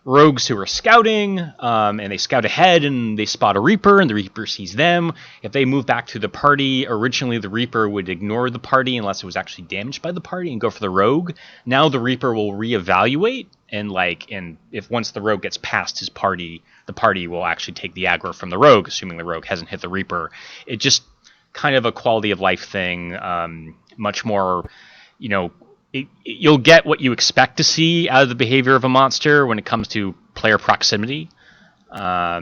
Rogues who are scouting, and they scout ahead and they spot a Reaper and the Reaper sees them. If they move back to the party, originally the Reaper would ignore the party unless it was actually damaged by the party and go for the Rogue. Now the Reaper will reevaluate, and if once the Rogue gets past his party, the party will actually take the aggro from the Rogue, assuming the Rogue hasn't hit the Reaper. It just kind of a quality of life thing, much more, you know, you'll get what you expect to see out of the behavior of a monster when it comes to player proximity. Yeah,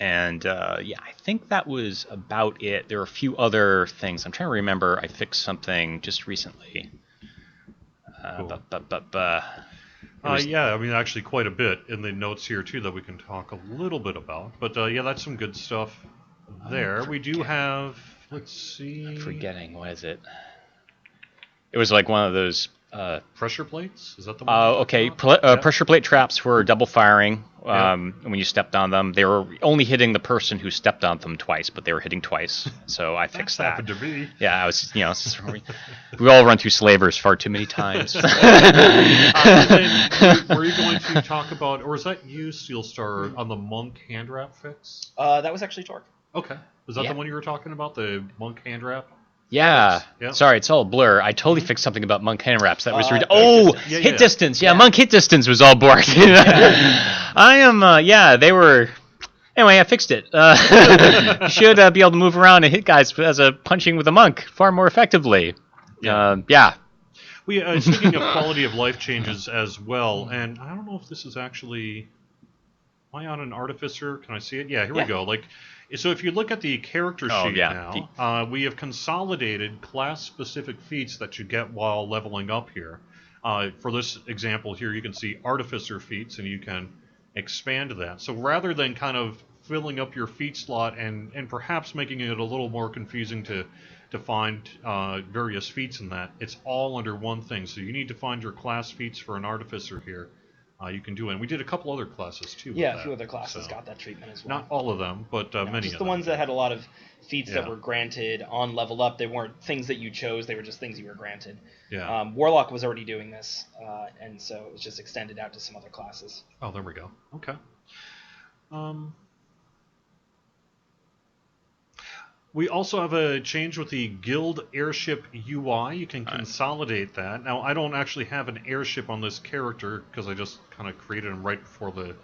I think that was about it. There were a few other things. I'm trying to remember. I fixed something just recently. Cool. Was... Yeah, I mean, actually quite a bit in the notes here, too, that we can talk a little bit about. But, yeah, that's some good stuff there. We do have, let's see... I'm forgetting. What is it? It was like one of those... pressure plates? Is that the one? Okay. Yeah. Pressure plate traps were double firing when you stepped on them. They were only hitting the person who stepped on them twice, but they were hitting twice. So I fixed that. Happened to me. Yeah, I was, you know, we all run through slavers far too many times. Were you going to talk about, or was that you, Steel Star, on the monk hand wrap fix? That was actually Torque. Okay. Was that the one you were talking about, the monk hand wrap? Yeah. Yep. Sorry, it's all a blur. I totally fixed something about monk hand wraps. That was Distance. Yeah, hit yeah. distance. Yeah, Yeah. monk hit distance was all borked. I am. Yeah, they were. Anyway, I fixed it. You should be able to move around and hit guys as a punching with a monk far more effectively. Yeah. Yeah. We speaking of quality of life changes as well, and I don't know if this is actually. Am I on an artificer? Can I see it? Yeah, here we Yeah. go. Like, so if you look at the character Oh, sheet yeah. now, we have consolidated class-specific feats that you get while leveling up here. For this example here, you can see artificer feats, and you can expand that. So rather than kind of filling up your feat slot and perhaps making it a little more confusing to find various feats in that, it's all under one thing. So you need to find your class feats for an artificer here. You can do it. And we did a couple other classes too. Yeah, with a few that, other classes so. got that treatment as well. Not all of them, but many just of the them. ones that had a lot of feats that Yeah. were granted on level up. They weren't things that you chose; they were just things you were granted. Yeah. Warlock was already doing this, and so it was just extended out to some other classes. Oh, there we go. Okay. We also have a change with the guild airship UI. You can consolidate that. Now, I don't actually have an airship on this character because I just kind of created him right before the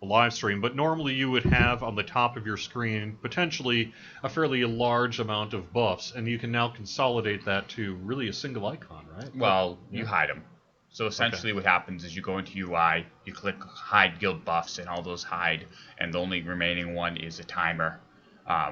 live stream, but normally you would have on the top of your screen potentially a fairly large amount of buffs, and you can now consolidate that to really a single icon, right? Well, you hide them. So essentially what happens is you go into UI, you click hide guild buffs, and all those hide, and the only remaining one is a timer,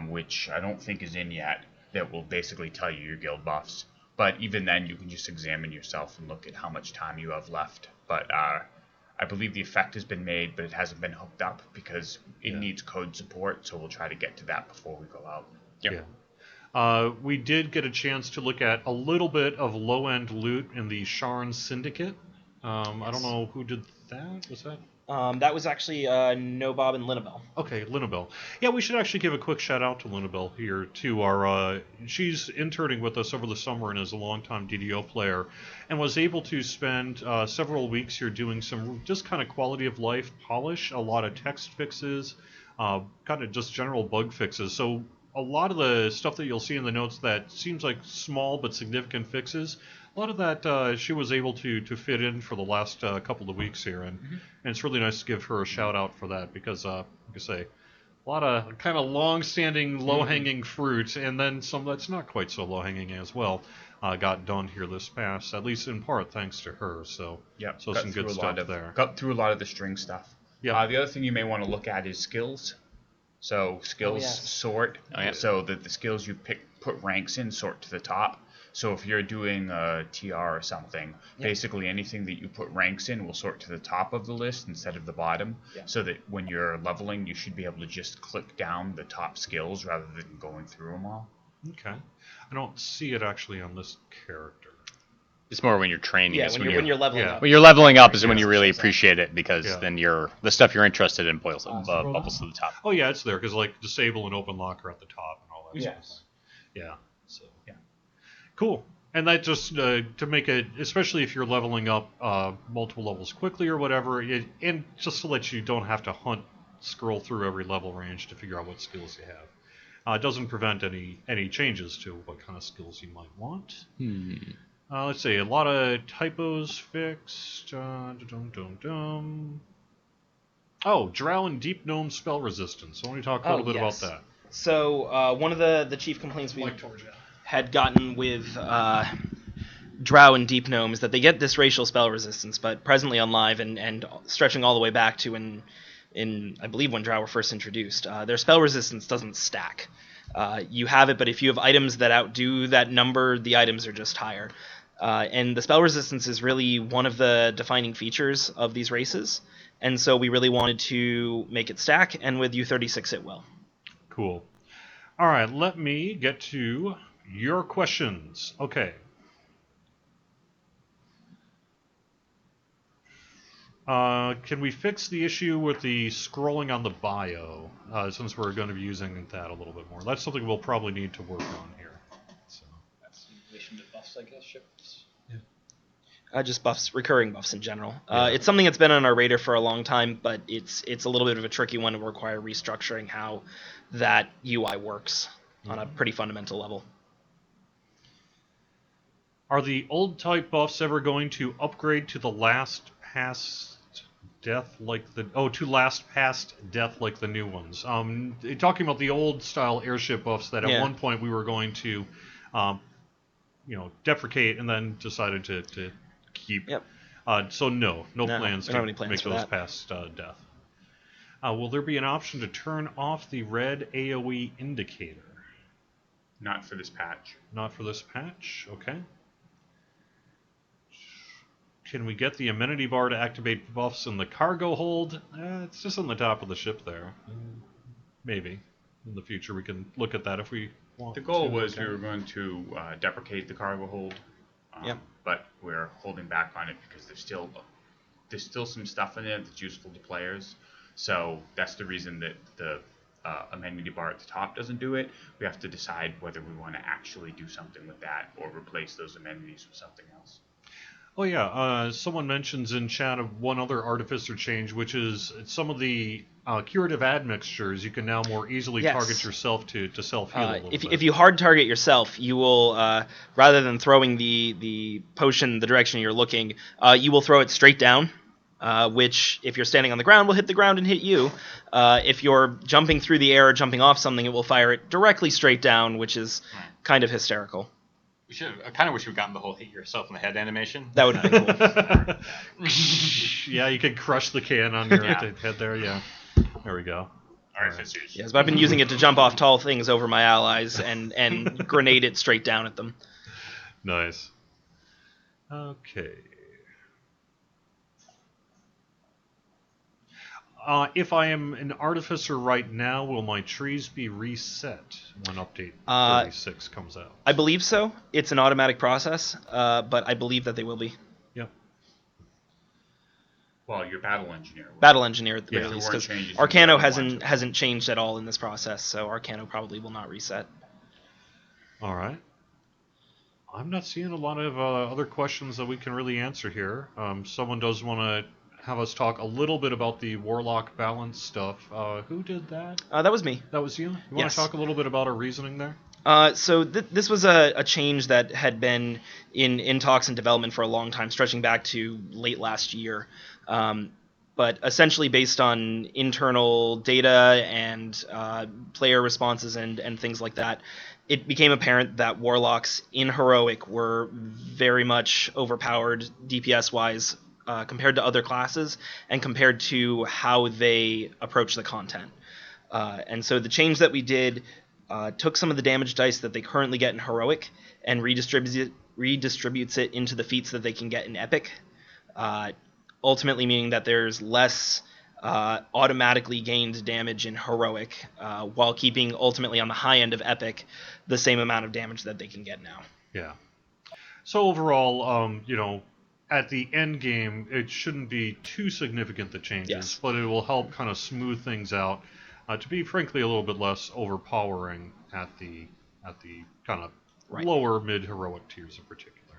which I don't think is in yet, that will basically tell you your guild buffs. But even then, you can just examine yourself and look at how much time you have left. But I believe the effect has been made, but it hasn't been hooked up because it needs code support, so we'll try to get to that before we go out. Yep. Yeah. We did get a chance to look at a little bit of low-end loot in the Sharn Syndicate. I don't know who did that. Was that? That was actually Nobob and Linabel. Okay, Linabel. Yeah, we should actually give a quick shout out to Linabel here too. She's interning with us over the summer and is a longtime DDO player, and was able to spend several weeks here doing some just kind of quality of life polish, a lot of text fixes, kind of just general bug fixes. So a lot of the stuff that you'll see in the notes that seems like small but significant fixes, a lot of that she was able to fit in for the last couple of weeks here, and it's really nice to give her a shout out for that because, like I say, a lot of kind of long-standing, low-hanging fruit, and then some that's not quite so low-hanging as well, got done here this past, at least in part thanks to her. So, so some good stuff there. Got through a lot of the string stuff. Yeah. The other thing you may want to look at is skills. So skills sort, so that the skills you put ranks in sort to the top. So if you're doing a TR or something, basically anything that you put ranks in will sort to the top of the list instead of the bottom, so that when you're leveling, you should be able to just click down the top skills rather than going through them all. Okay. I don't see it actually on this character. It's more when you're training. Yeah, when you're leveling up. When you're leveling up is when you really appreciate it, because Yeah. then the stuff you're interested in bubbles to the top. Oh yeah, it's there because like disable and open lock are at the top and all that. Yes. Stuff. Yeah. So cool. And that just to make it, especially if you're leveling up multiple levels quickly or whatever, and just to let you don't have to scroll through every level range to figure out what skills you have. It doesn't prevent any changes to what kind of skills you might want. Let's see, a lot of typos fixed. Oh, Drow and Deep Gnome spell resistance. I want to talk a little bit about that. So one of the chief complaints we had gotten with Drow and Deep Gnome is that they get this racial spell resistance, but presently on live and stretching all the way back to in I believe when Drow were first introduced, their spell resistance doesn't stack. You have it, but if you have items that outdo that number, the items are just higher. And the spell resistance is really one of the defining features of these races, and so we really wanted to make it stack, and with U36 it will. Cool. All right, let me get to your questions. Okay. Can we fix the issue with the scrolling on the bio, since we're going to be using that a little bit more? That's something we'll probably need to work on here. So. That's in relation to buffs, I guess, shifts. Just buffs, recurring buffs in general. It's something that's been on our radar for a long time, but it's a little bit of a tricky one to require restructuring how that UI works on a pretty fundamental level. Are the old type buffs ever going to upgrade to the last past death like the to last past death like the new ones? Talking about the old style airship buffs that at one point we were going to, deprecate and then decided to keep. Yep. So no plans we don't to have any plans make for those that. past death. Will there be an option to turn off the red AoE indicator? Not for this patch. Not for this patch. Okay. Can we get the amenity bar to activate buffs in the cargo hold? It's just on the top of the ship there. Maybe. In the future we can look at that if we want. The goal was we were going to deprecate the cargo hold, but we're holding back on it because there's still some stuff in it that's useful to players. So that's the reason that the amenity bar at the top doesn't do it. We have to decide whether we want to actually do something with that or replace those amenities with something else. Oh yeah, someone mentions in chat of one other artificer change, which is some of the curative admixtures you can now more easily target yourself to self-heal a little bit. If you hard target yourself, you will, rather than throwing the potion the direction you're looking, you will throw it straight down, which, if you're standing on the ground, will hit the ground and hit you. If you're jumping through the air or jumping off something, it will fire it directly straight down, which is kind of hysterical. I kind of wish we'd gotten the whole hit yourself in the head animation. That would have been cool. Yeah, you could crush the can on your head there, yeah. There we go. Artificers. Yes, but I've been using it to jump off tall things over my allies and grenade it straight down at them. Nice. Okay. If I am an artificer right now, will my trees be reset when update 36 comes out? I believe so. It's an automatic process, but I believe that they will be. Yep. Well, your battle engineer. Battle engineer at the very There least, weren't because changes in Arcano the hasn't changed at all in this process, so Arcano probably will not reset. All right. I'm not seeing a lot of other questions that we can really answer here. Someone does want to have us talk a little bit about the Warlock balance stuff. Who did that? That was me. That was you? You want to talk a little bit about our reasoning there? So this was a change that had been in talks and development for a long time, stretching back to late last year. But essentially based on internal data and player responses and things like that, it became apparent that Warlocks in Heroic were very much overpowered DPS-wise compared to other classes and compared to how they approach the content. And so the change that we did took some of the damage dice that they currently get in Heroic and redistributes it into the feats that they can get in Epic, ultimately meaning that there's less automatically gained damage in Heroic, while keeping ultimately on the high end of Epic the same amount of damage that they can get now. Yeah. So overall, at the end game, it shouldn't be too significant, the changes, but it will help kind of smooth things out to be, frankly, a little bit less overpowering at the kind of lower mid-heroic tiers in particular.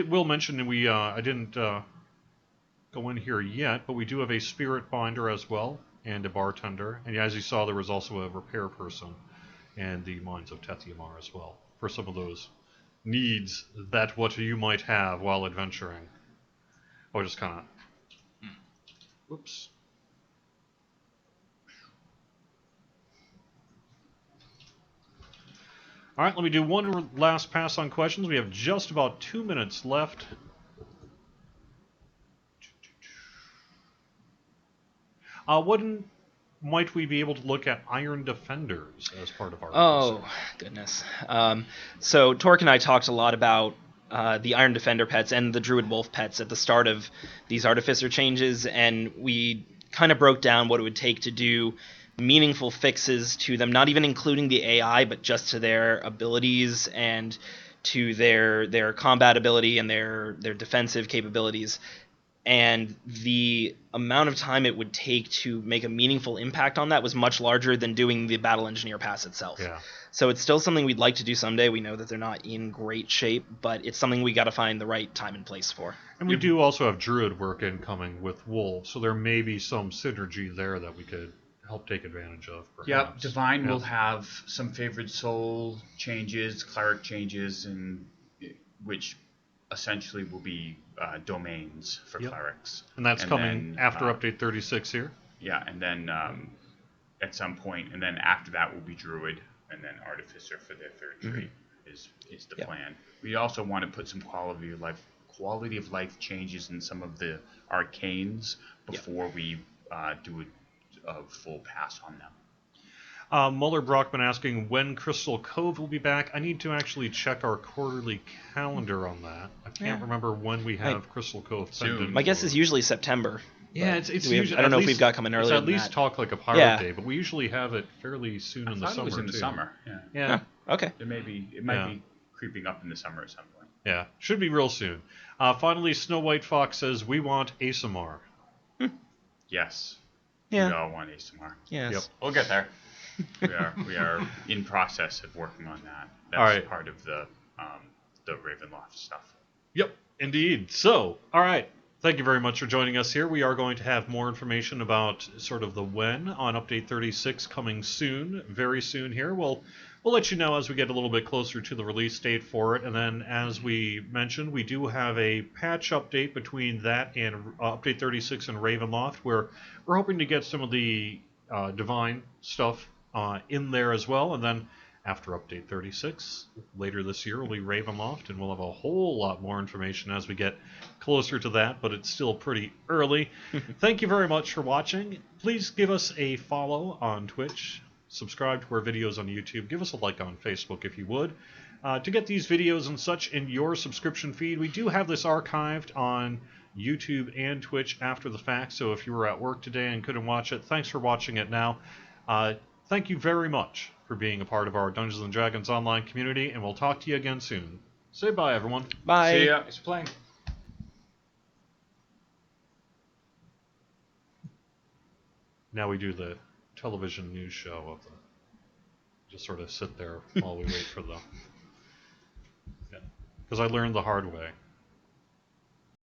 Will mention that I didn't go in here yet, but we do have a spirit binder as well and a bartender. And as you saw, there was also a repair person and the Mines of Tethiamar as well for some of those needs that what you might have while adventuring. Or just kind of... Whoops. All right, let me do one last pass on questions. We have just about 2 minutes left. When might we be able to look at Iron Defenders as part of our research? Goodness. So Torque and I talked a lot about the Iron Defender pets and the Druid Wolf pets at the start of these Artificer changes, and we kind of broke down what it would take to do meaningful fixes to them, not even including the AI, but just to their abilities and to their combat ability and their defensive capabilities. And the amount of time it would take to make a meaningful impact on that was much larger than doing the Battle Engineer pass itself. Yeah. So it's still something we'd like to do someday. We know that they're not in great shape, but it's something we got to find the right time and place for. And we do also have Druid work incoming with Wolves, so there may be some synergy there that we could help take advantage of, perhaps. Yep, Divine will have some Favored Soul changes, Cleric changes, and which essentially will be domains for Yep. clerics. And that's coming then, after update 36 here. Yeah, and then at some point, and then after that will be druid, and then artificer for their third trait is the Yep. plan. We also want to put some quality of life changes in some of the arcanes before we do a full pass on them. Muller Brockman asking when Crystal Cove will be back. I need to actually check our quarterly calendar on that. I can't remember when we have Crystal Cove Soon. pending. My guess is usually September. Yeah, but it's do we have- usually. I don't know at if we've least- got coming earlier. It's at than least that. talk like a pirate Yeah. day, but we usually have it fairly soon in the I thought summer it was in the too. summer. Yeah. Yeah, Okay. It might be creeping up in the summer at some point. yeah, should be real soon. Finally, Snow White Fox says we want ASMR. Yes. Yeah. We all want ASMR. Yes. Yep. We'll get there. We are in process of working on that. That's All right. part of the Ravenloft stuff. Yep, indeed. So, all right. Thank you very much for joining us here. We are going to have more information about sort of the when on update 36 coming soon, very soon here. We'll let you know as we get a little bit closer to the release date for it. And then, as we mentioned, we do have a patch update between that and update 36 and Ravenloft, where we're hoping to get some of the divine stuff in there as well. And then after update 36, later this year, will be Ravenloft, and we'll have a whole lot more information as we get closer to that, but it's still pretty early. Thank you very much for watching. Please give us a follow on Twitch, subscribe to our videos on YouTube, give us a like on Facebook if you would. To get these videos and such in your subscription feed, we do have this archived on YouTube and Twitch after the fact, so if you were at work today and couldn't watch it, thanks for watching it now. Thank you very much for being a part of our Dungeons & Dragons online community, and we'll talk to you again soon. Say bye, everyone. Bye. See ya. Thanks for playing. Now we do the television news show of the... Just sort of sit there while we wait for the... Because I learned the hard way.